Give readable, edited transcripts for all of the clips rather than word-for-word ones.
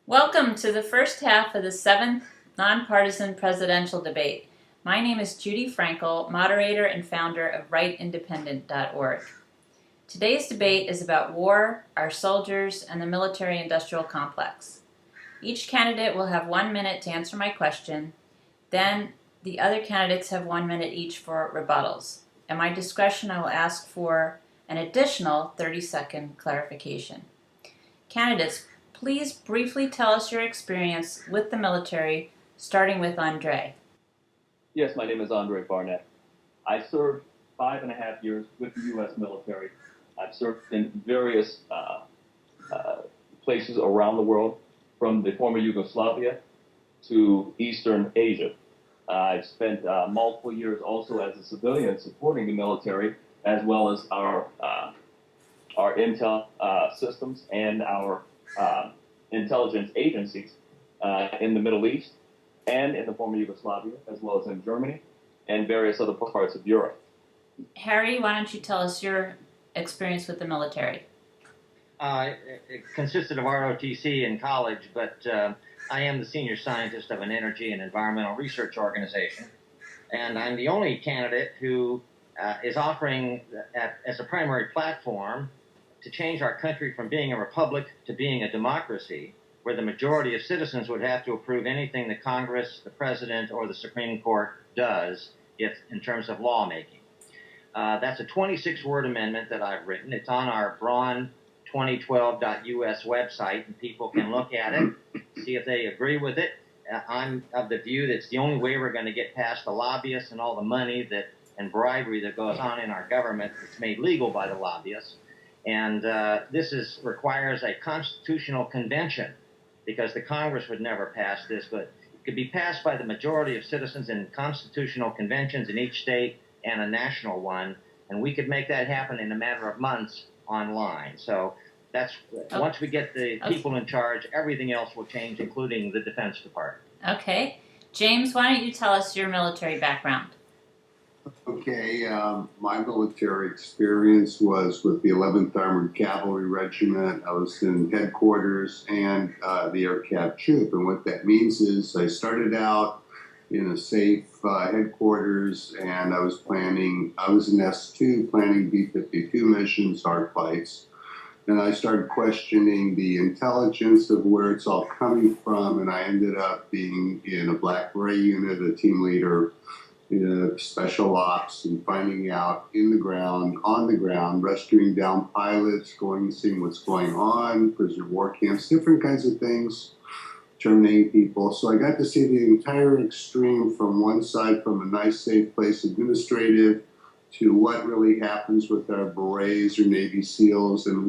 Welcome to the first half of the 7th Nonpartisan Presidential Debate. My name is Judy Frankel, moderator and founder of RightIndependent.org. Today's debate is about war, our soldiers, and the military-industrial complex. Each candidate will have 1 minute to answer my question. Then the other candidates have 1 minute each for rebuttals. At my discretion, I will ask for an additional 30-second clarification. Candidates, please briefly tell us your experience with the military, starting with Andre. Yes, my name is Andre Barnett. I served 5.5 years with the U.S. military. I've served in various places around the world, from the former Yugoslavia to Eastern Asia. I've spent multiple years also as a civilian supporting the military, as well as our intel systems and our intelligence agencies in the Middle East and in the former Yugoslavia, as well as in Germany and various other parts of Europe. Harry, why don't you tell us your experience with the military? It consisted of ROTC in college, but I am the senior scientist of an energy and environmental research organization, and I'm the only candidate who is offering as a primary platform to change our country from being a republic to being a democracy, where the majority of citizens would have to approve anything the Congress, the President, or the Supreme Court does in terms of lawmaking. That's a 26-word amendment that I've written. It's on our Braun 2012.us website, and people can look at it, see if they agree with it. I'm of the view that it's the only way we're going to get past the lobbyists and all the money and bribery that goes on in our government that's made legal by the lobbyists. And this requires a constitutional convention, because the Congress would never pass this, but it could be passed by the majority of citizens in constitutional conventions in each state and a national one, and we could make that happen in a matter of months online. So once we get the people in charge, everything else will change, including the Defense Department. Okay. James, why don't you tell us your military background? Okay, my military experience was with the 11th Armored Cavalry Regiment. I was in headquarters and the Air Cav Troop. And what that means is I started out in a safe headquarters, and I was in S2 planning B-52 missions, hard fights. And I started questioning the intelligence of where it's all coming from, and I ended up being in a Black Beret unit, a team leader, special ops, and finding out on the ground, rescuing down pilots, going and seeing what's going on, prisoner of war camps, different kinds of things, terminating people. So I got to see the entire extreme from one side, from a nice, safe place, administrative, to what really happens with our berets or Navy SEALs, and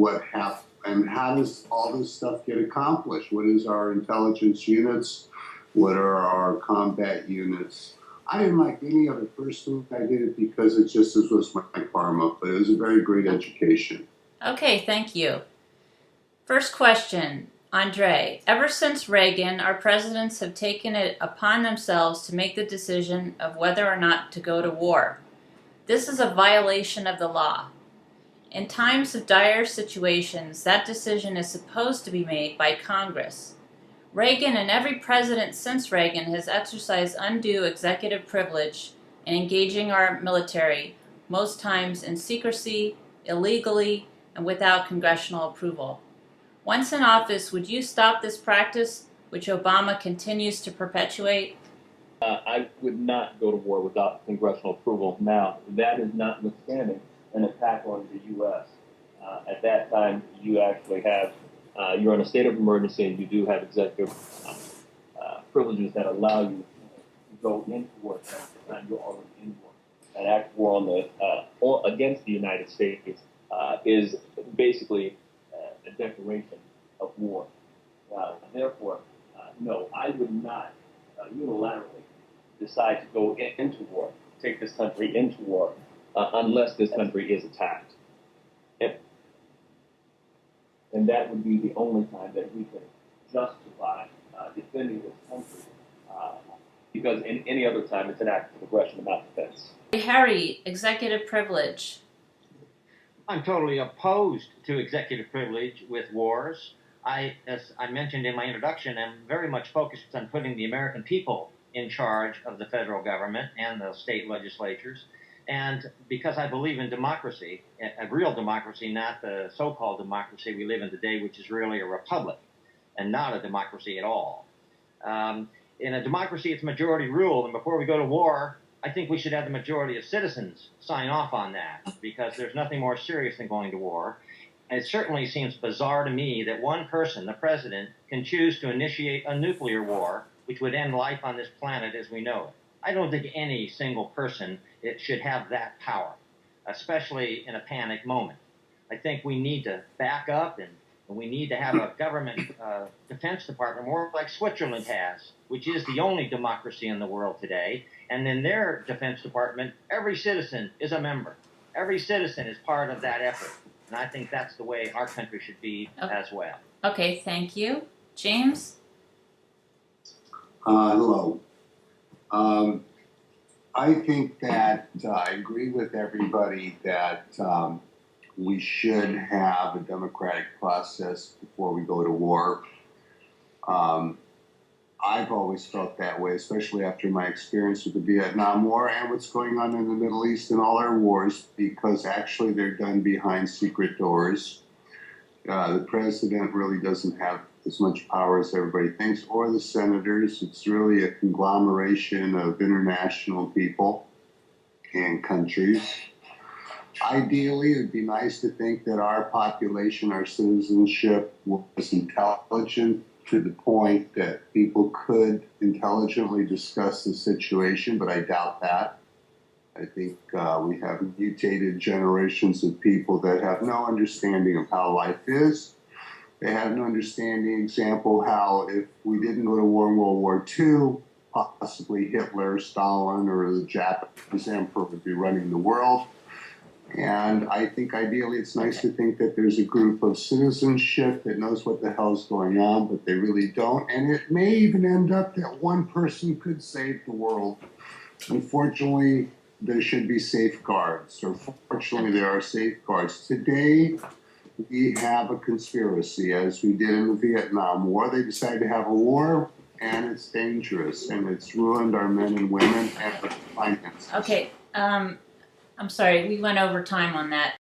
how does all this stuff get accomplished? What is our intelligence units? What are our combat units? I didn't like any other person. I did it because this was my karma, but it was a very great education. Okay, thank you. First question, Andre. Ever since Reagan, our presidents have taken it upon themselves to make the decision of whether or not to go to war. This is a violation of the law. In times of dire situations, that decision is supposed to be made by Congress. Reagan and every president since Reagan has exercised undue executive privilege in engaging our military, most times in secrecy, illegally, and without congressional approval. Once in office, would you stop this practice, which Obama continues to perpetuate? I would not go to war without congressional approval. Now, that is notwithstanding an attack on the U.S. At that time, you actually have you're in a state of emergency, and you do have executive privileges that allow you to go into war at the time you're already in war. An act of war against the United States is basically a declaration of war. Therefore, no, I would not unilaterally decide to go into war, take this country into war, unless this country is attacked. And that would be the only time that we could justify defending this country, because in any other time it's an act of aggression, not defense. Harry, executive privilege. I'm totally opposed to executive privilege with wars. as I mentioned in my introduction, am very much focused on putting the American people in charge of the federal government and the state legislatures. And because I believe in democracy, a real democracy, not the so-called democracy we live in today, which is really a republic and not a democracy at all. In a democracy, it's majority rule, and before we go to war, I think we should have the majority of citizens sign off on that, because there's nothing more serious than going to war. And it certainly seems bizarre to me that one person, the president, can choose to initiate a nuclear war, which would end life on this planet as we know it. I don't think any single person should have that power, especially in a panic moment. I think we need to back up, and we need to have a government defense department more like Switzerland has, which is the only democracy in the world today. And in their defense department, every citizen is a member. Every citizen is part of that effort. And I think that's the way our country should be as well. Okay, thank you. James? Hello. I think that I agree with everybody that we should have a democratic process before we go to war. I've always felt that way, especially after my experience with the Vietnam War and what's going on in the Middle East and all our wars, because actually they're done behind secret doors. The president really doesn't have as much power as everybody thinks, or the senators. It's really a conglomeration of international people and countries. Ideally, it'd be nice to think that our population, our citizenship, was intelligent to the point that people could intelligently discuss the situation, but I doubt that. I think we have mutated generations of people that have no understanding of how life is. They have no understanding, example, how if we didn't go to war in World War II, possibly Hitler, Stalin, or the Japanese emperor would be running the world. And I think ideally it's nice to think that there's a group of citizenship that knows what the hell's going on, but they really don't. And it may even end up that one person could save the world. Unfortunately, there should be safeguards, or fortunately there are safeguards. Today, we have a conspiracy, as we did in the Vietnam War. They decided to have a war, and it's dangerous, and it's ruined our men and women and our finances. Okay, I'm sorry, we went over time on that.